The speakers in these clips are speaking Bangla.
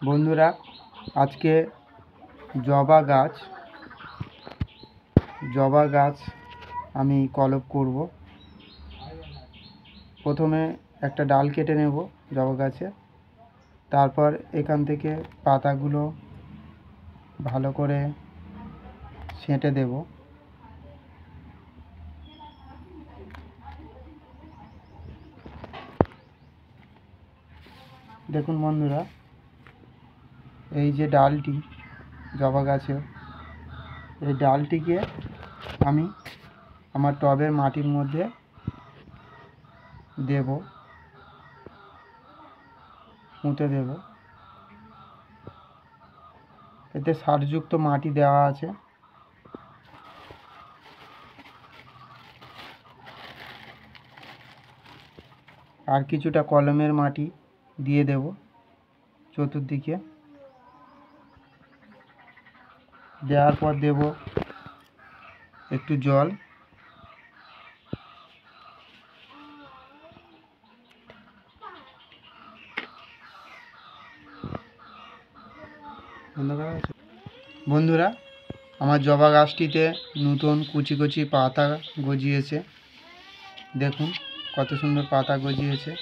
বন্ধুরা, আজকে জবা গাছ আমি কলপ করব। প্রথমে একটা ডাল কেটে নেব জবা গাছে, তারপর এখান থেকে পাতাগুলো ভালো করে ছেঁটে দেব। দেখুন বন্ধুরা, এই যে ডালটি জবা গাছের, এই ডালটিকে আমি আমার টবের মাটির মধ্যে দেব, পুঁতে দেব। এতে সারযুক্ত মাটি দেওয়া আছে। আর কিছুটা কলমের মাটি দিয়ে দেব চতুর্দিকে। দেওয়ার পর দেব একটু জল। বন্ধুরা, আমার জবা গাছটিতে নতুন কুচি কুচি পাতা গজিয়েছে। দেখুন কত সুন্দর পাতা গজিয়েছে।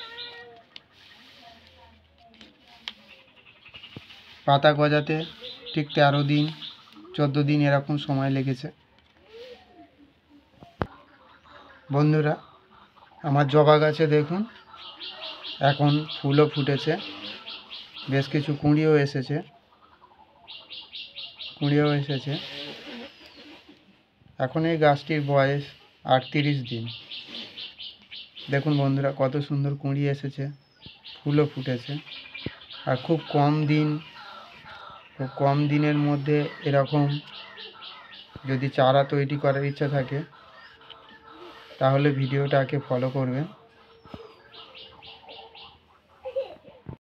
পাতা গজাতে ঠিক 13 দিন 14 দিন এরকম সময় লেগেছে। বন্ধুরা, আমার জবা গাছে দেখুন এখন ফুলও ফুটেছে, বেশ কিছু কুঁড়িও এসেছে। এখন এই গাছটির বয়স 38 দিন। দেখুন বন্ধুরা, কত সুন্দর কুঁড়ি এসেছে, ফুলও ফুটেছে। আর খুব কম দিনের মধ্যে এরকম যদি চারা তৈরি করার ইচ্ছা থাকে তাহলে ভিডিওটাকে ফলো করবেন।